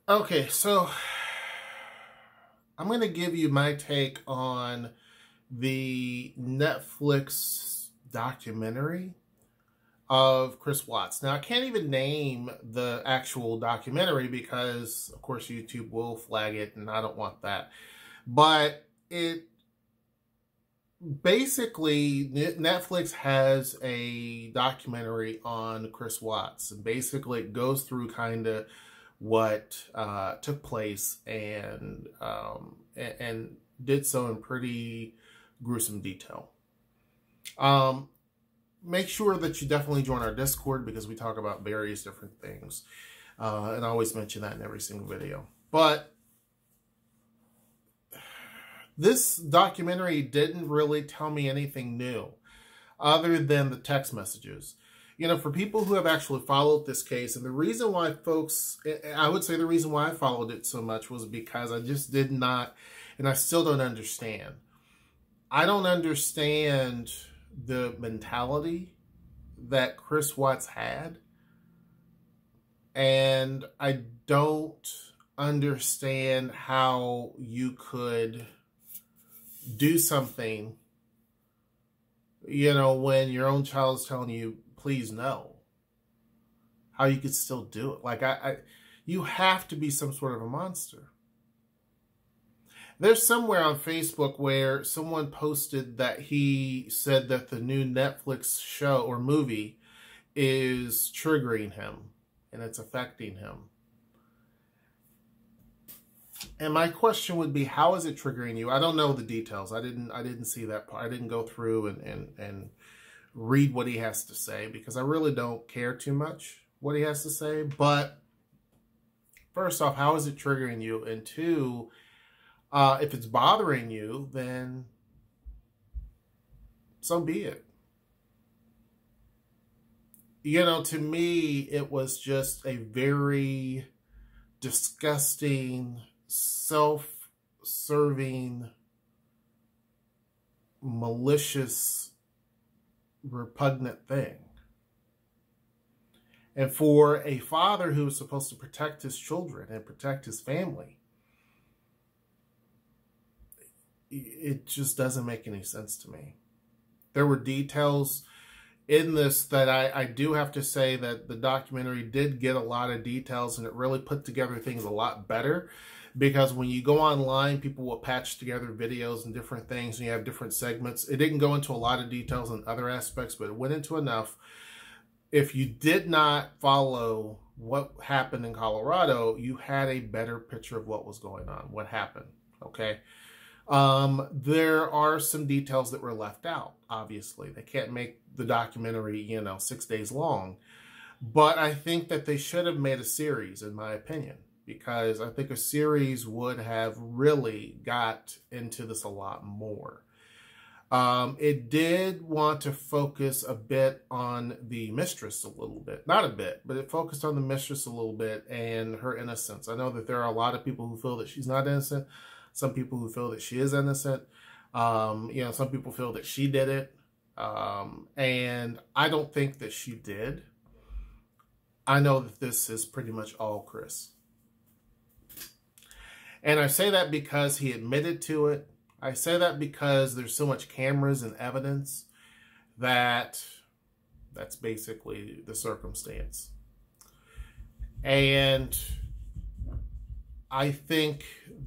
Okay, so I'm going to give you my take on the Netflix documentary of Chris Watts. Now, I can't even name the actual documentary because, of course, YouTube will flag it, and I don't want that. But it basically, Netflix has a documentary on Chris Watts, and basically it goes through kind of what took place and did so in pretty gruesome detail. Make sure that you definitely join our Discord because we talk about various different things, and I always mention that in every single video. But this documentary didn't really tell me anything new other than the text messages. You know, for people who have actually followed this case, and the reason why I would say the reason why I followed it so much was because I just did not, and I still don't understand. I don't understand the mentality that Chris Watts had, and I don't understand how you could do something, you know, when your own child is telling you, please no. How you could still do it. Like, you have to be some sort of a monster. There's somewhere on Facebook where someone posted that he said that the new Netflix show or movie is triggering him and it's affecting him. And my question would be, how is it triggering you? I don't know the details. I didn't see that part. I didn't go through and read what he has to say because I really don't care too much what he has to say. But first off, how is it triggering you? And two, if it's bothering you, then so be it. You know, to me, it was just a very disgusting, self-serving, malicious, repugnant thing. And for a father who is supposed to protect his children and protect his family, it just doesn't make any sense to me. There were details in this that I do have to say that the documentary did get a lot of details, and it really put together things a lot better, because when you go online, people will patch together videos and different things, and you have different segments. It didn't go into a lot of details in other aspects, but it went into enough. If you did not follow what happened in Colorado, you had a better picture of what was going on, what happened, okay? There are some details that were left out, obviously. They can't make the documentary, you know, 6 days long. But I think that they should have made a series, in my opinion, because I think a series would have really got into this a lot more. It did want to focus a bit on the mistress a little bit. Not a bit, but it focused on the mistress a little bit and her innocence. I know that there are a lot of people who feel that she's not innocent. Some people who feel that she is innocent. You know, some people feel that she did it. And I don't think that she did. I know that this is pretty much all Chris. And I say that because he admitted to it. I say that because there's so much cameras and evidence that that's basically the circumstance. And I think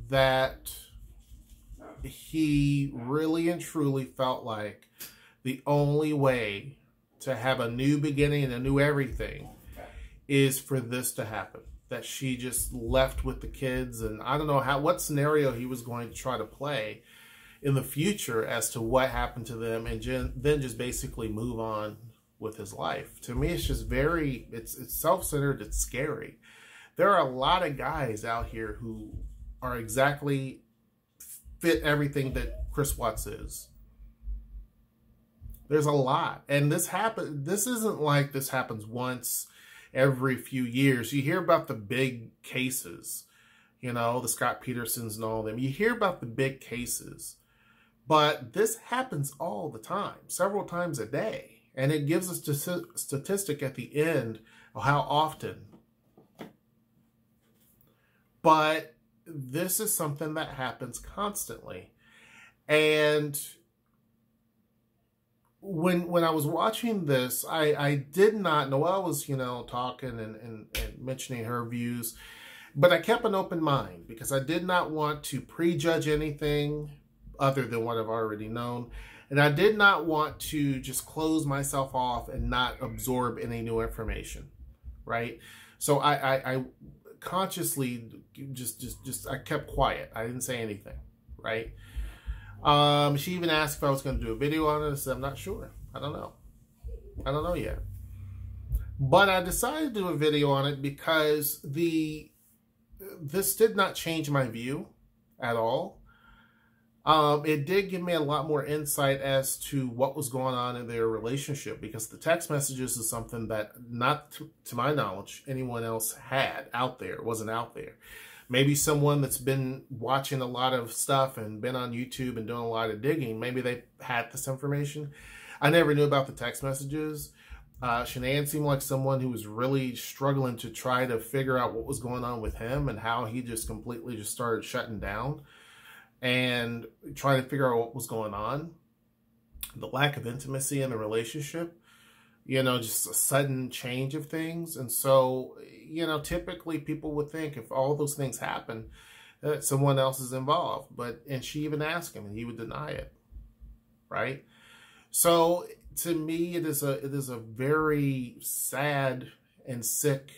that he really and truly felt like the only way to have a new beginning and a new everything is for this to happen. That she just left with the kids, and I don't know what scenario he was going to try to play in the future as to what happened to them, and then just basically move on with his life. To me, it's just it's self-centered, it's scary. There are a lot of guys out here who are exactly fit everything that Chris Watts is. There's a lot. And this isn't like this happens once every few years. You hear about the big cases, you know, the Scott Petersons and all of them. You hear about the big cases. But this happens all the time, several times a day. And it gives us a statistic at the end of how often But this is something that happens constantly. And when I was watching this, I did not, Noelle was, talking and mentioning her views, but I kept an open mind because I did not want to prejudge anything other than what I've already known. And I did not want to just close myself off and not absorb any new information, right? So I consciously I kept quiet. I didn't say anything, right? She even asked if I was going to do a video on it. I said, I'm not sure. I don't know. I don't know yet. But I decided to do a video on it because this did not change my view at all. It did give me a lot more insight as to what was going on in their relationship, because the text messages is something that, not to my knowledge, anyone else had out there. It wasn't out there. Maybe someone that's been watching a lot of stuff and been on YouTube and doing a lot of digging, maybe they had this information. I never knew about the text messages. HershNoeie seemed like someone who was really struggling to try to figure out what was going on with him and how he just completely just started shutting down and trying to figure out what was going on. The lack of intimacy in the relationship, just a sudden change of things. And so, typically people would think if all those things happen, that someone else is involved. And she even asked him and he would deny it, right? So to me, it is a very sad and sick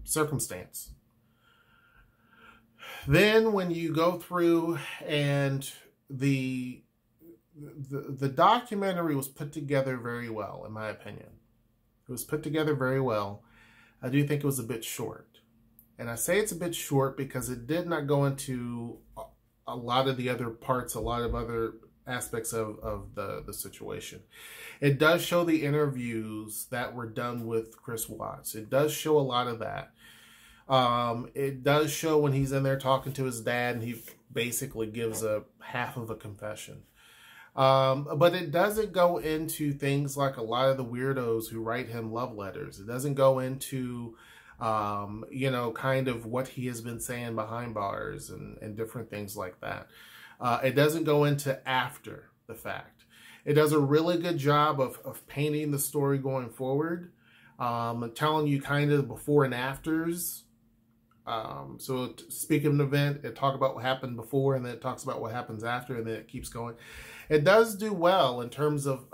circumstance. Then when you go through and the documentary was put together very well, in my opinion. It was put together very well. I do think it was a bit short. And I say it's a bit short because it did not go into a lot of the other parts, a lot of other aspects of the situation. It does show the interviews that were done with Chris Watts. It does show a lot of that. It does show when he's in there talking to his dad and he basically gives a half of a confession. But it doesn't go into things like a lot of the weirdos who write him love letters. It doesn't go into, kind of what he has been saying behind bars and different things like that. It doesn't go into after the fact. It does a really good job of painting the story going forward, telling you kind of before and afters. So speak of an event, it talks about what happened before, and then it talks about what happens after, and then it keeps going. It does do well in terms of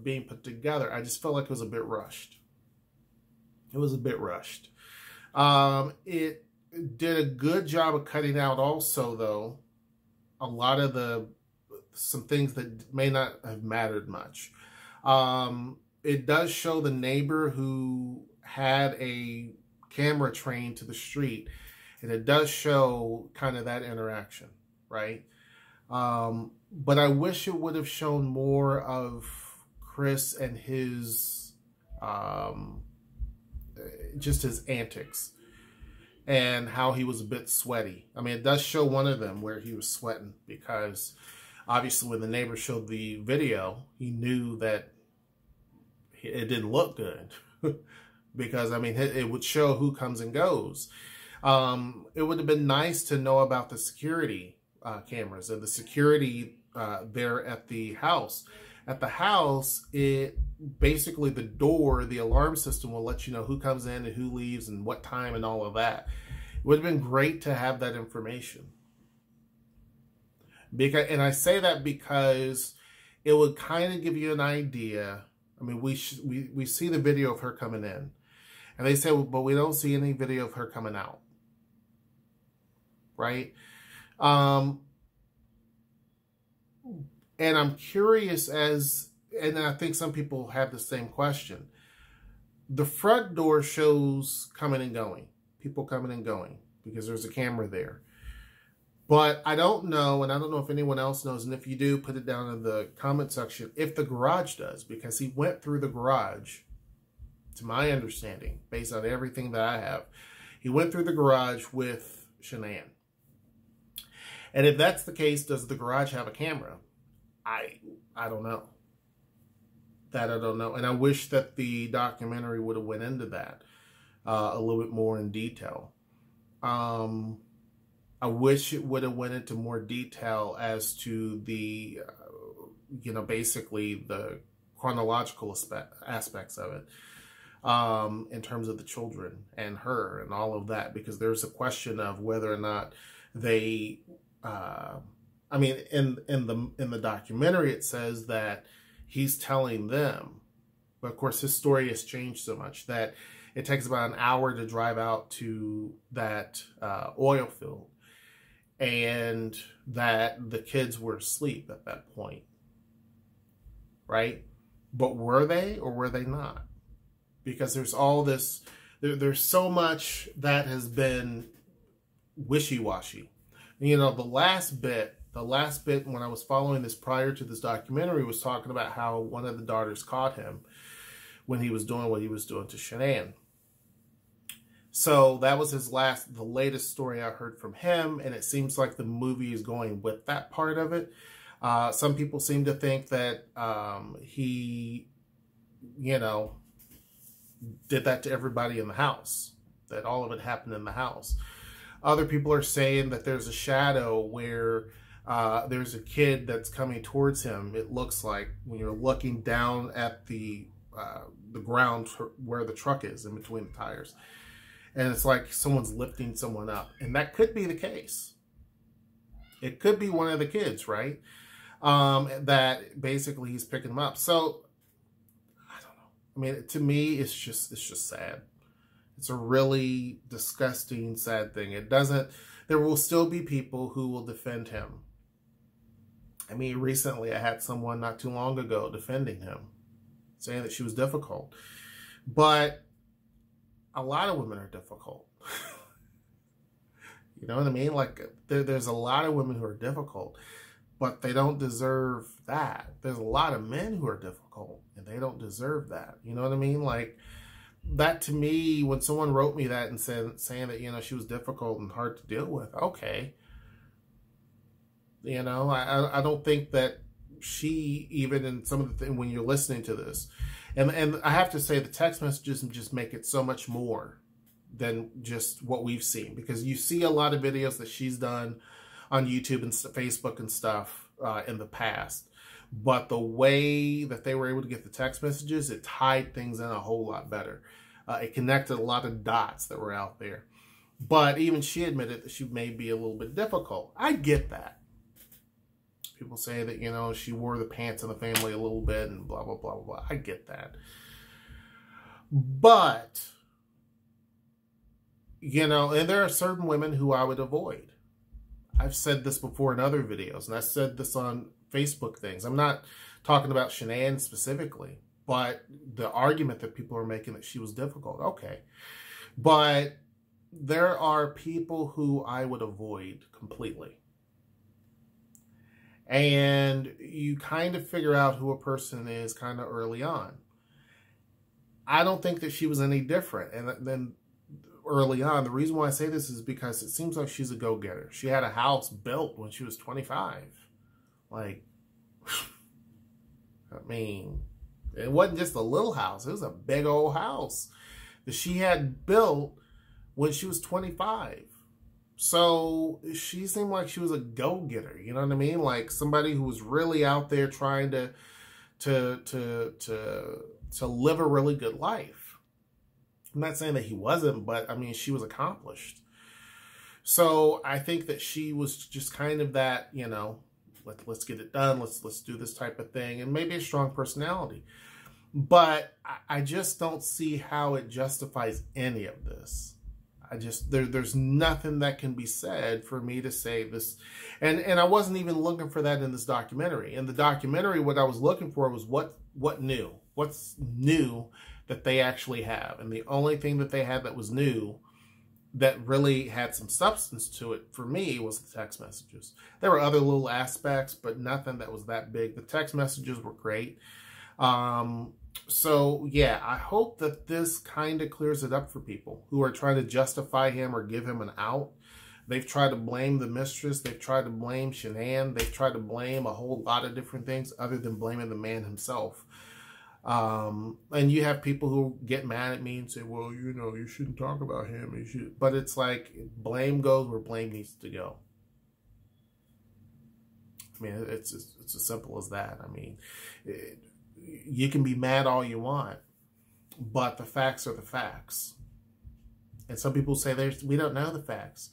being put together. I just felt like it was a bit rushed. It was a bit rushed. It did a good job of cutting out also, though, a lot of some things that may not have mattered much. It does show the neighbor who had a camera trained to the street, and it does show kind of that interaction, right? But I wish it would have shown more of Chris and his just his antics and how he was a bit sweaty. I mean, it does show one of them where he was sweating because obviously when the neighbor showed the video, he knew that it didn't look good. Because, I mean, it would show who comes and goes. It would have been nice to know about the security cameras and the security there at the house. At the house, it basically the door, the alarm system will let you know who comes in and who leaves and what time and all of that. It would have been great to have that information. And I say that because it would kind of give you an idea. I mean, we see the video of her coming in. And they say, well, but we don't see any video of her coming out. Right? And I'm curious and I think some people have the same question. The front door shows coming and going. People coming and going because there's a camera there. But I don't know, and I don't know if anyone else knows, and if you do, put it down in the comment section, if the garage does, because he went through the garage, to my understanding, based on everything that I have, he went through the garage with HershNoeie. And if that's the case, does the garage have a camera? I don't know. That I don't know. And I wish that the documentary would have went into that a little bit more in detail. I wish it would have went into more detail as to the, basically the chronological aspects of it, in terms of the children and her and all of that, because there's a question of whether or not they, in the documentary, it says that he's telling them, but of course his story has changed so much that it takes about an hour to drive out to that oil field, and that the kids were asleep at that point, right? But were they or were they not? Because there's all this, there's so much that has been wishy-washy. The last bit when I was following this prior to this documentary was talking about how one of the daughters caught him when he was doing what he was doing to HershNoeie. So that was the latest story I heard from him, and it seems like the movie is going with that part of it. Some people seem to think that he, did that to everybody in the house, that all of it happened in the house. Other people are saying that there's a shadow where there's a kid that's coming towards him. It looks like when you're looking down at the ground where the truck is in between the tires. And it's like someone's lifting someone up. And that could be the case. It could be one of the kids, right? That basically he's picking them up. So, I don't know. To me, it's just sad. It's a really disgusting, sad thing. There will still be people who will defend him. Recently I had someone not too long ago defending him, saying that she was difficult. But a lot of women are difficult. You know what I mean? Like, there's a lot of women who are difficult, but they don't deserve that. There's a lot of men who are difficult, and they don't deserve that. You know what I mean? Like, that to me, when someone wrote me that and saying that, she was difficult and hard to deal with, okay. I don't think that she, even in some of the things, when you're listening to this, and I have to say the text messages just make it so much more than just what we've seen, because you see a lot of videos that she's done on YouTube and Facebook and stuff in the past, but the way that they were able to get the text messages, it tied things in a whole lot better. It connected a lot of dots that were out there. But even she admitted that she may be a little bit difficult. I get that. People say that, she wore the pants in the family a little bit and blah, blah, blah, blah. I get that. But, and there are certain women who I would avoid. I've said this before in other videos, and I said this on Facebook things. I'm not talking about HershNoeie specifically, but the argument that people are making that she was difficult, okay. But there are people who I would avoid completely. And you kind of figure out who a person is kind of early on. I don't think that she was any different. And then early on, the reason why I say this is because it seems like she's a go-getter. She had a house built when she was 25. Like, it wasn't just a little house. It was a big old house that she had built when she was 25. So she seemed like she was a go-getter, you know what I mean? Like somebody who was really out there trying to live a really good life. I'm not saying that he wasn't, but she was accomplished. So I think that she was just kind of that, let's get it done. Let's do this type of thing, and maybe a strong personality. But I just don't see how it justifies any of this. There's nothing that can be said for me to say this. And I wasn't even looking for that in this documentary. In the documentary, what I was looking for was what's new that they actually have. And the only thing that they had that was new, that really had some substance to it for me, was the text messages. There were other little aspects, but nothing that was that big. The text messages were great. So yeah, I hope that this kind of clears it up for people who are trying to justify him or give him an out. They've tried to blame the mistress. They've tried to blame HershNoeie. They've tried to blame a whole lot of different things other than blaming the man himself. And you have people who get mad at me and say, well, you know, you shouldn't talk about him. You should. But it's like, blame goes where blame needs to go. I mean, it's as simple as that. I mean, you can be mad all you want, but the facts are the facts. And some people say we don't know the facts.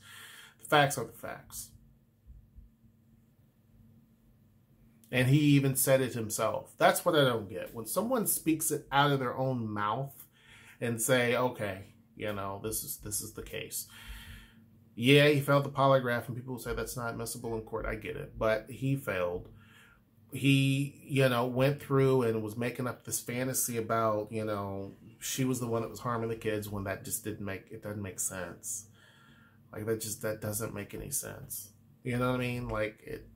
The facts are the facts. And he even said it himself. That's what I don't get. When someone speaks it out of their own mouth and say, okay, you know, this is the case. Yeah, he failed the polygraph, and people say that's not admissible in court. I get it. But he failed. He, you know, went through and was making up this fantasy about, you know, she was the one that was harming the kids, when that just doesn't make sense. Like, that doesn't make any sense. You know what I mean? Like, it.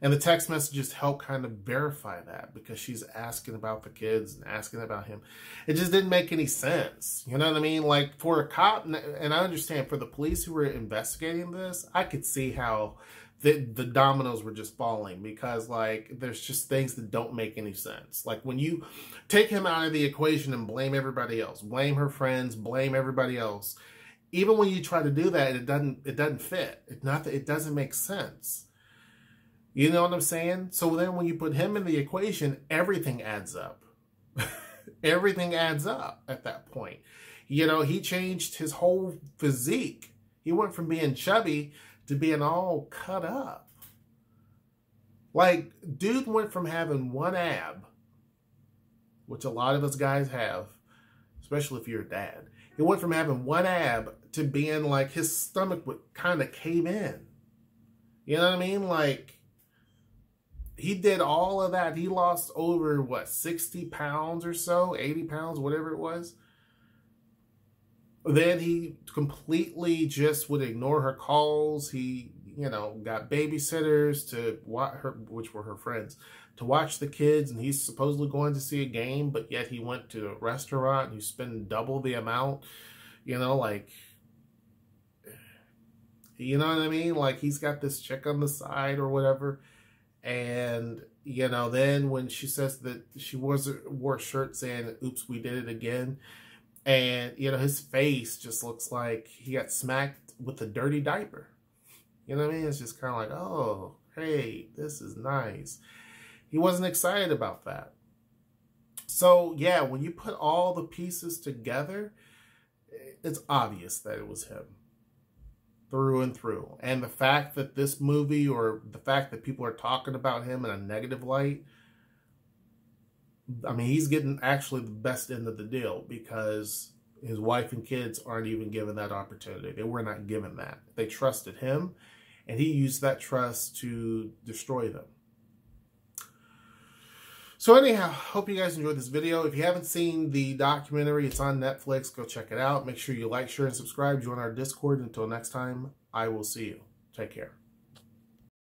And the text messages help kind of verify that, because she's asking about the kids and asking about him. It just didn't make any sense. You know what I mean? Like, for a cop, and I understand for the police who were investigating this, I could see how the dominoes were just falling, because, like, there's just things that don't make any sense. Like, when you take him out of the equation and blame everybody else, blame her friends, blame everybody else, even when you try to do that, it doesn't fit. It doesn't make sense. You know what I'm saying? So then when you put him in the equation, everything adds up. Everything adds up at that point. You know, he changed his whole physique. He went from being chubby to being all cut up. Like, dude went from having one ab, which a lot of us guys have, especially if you're a dad. He went from having one ab to being like, his stomach would kind of cave in. You know what I mean? Like, he did all of that. He lost over, what, 60 pounds or so? 80 pounds, whatever it was. Then he completely just would ignore her calls. He, you know, got babysitters to watch her, which were her friends, to watch the kids. And he's supposedly going to see a game, but yet he went to a restaurant and he's spending double the amount. You know, like, you know what I mean? Like, he's got this chick on the side or whatever. And, you know, then when she says that she wore a shirt saying, oops, we did it again. And, you know, his face just looks like he got smacked with a dirty diaper. You know what I mean? It's just kind of like, oh, hey, this is nice. He wasn't excited about that. So, yeah, when you put all the pieces together, it's obvious that it was him. Through and through. And the fact that this movie, or the fact that people are talking about him in a negative light, I mean, he's getting actually the best end of the deal, because his wife and kids aren't even given that opportunity. They were not given that. They trusted him, and he used that trust to destroy them. So anyhow, hope you guys enjoyed this video. If you haven't seen the documentary, it's on Netflix. Go check it out. Make sure you like, share, and subscribe. Join our Discord. Until next time, I will see you. Take care.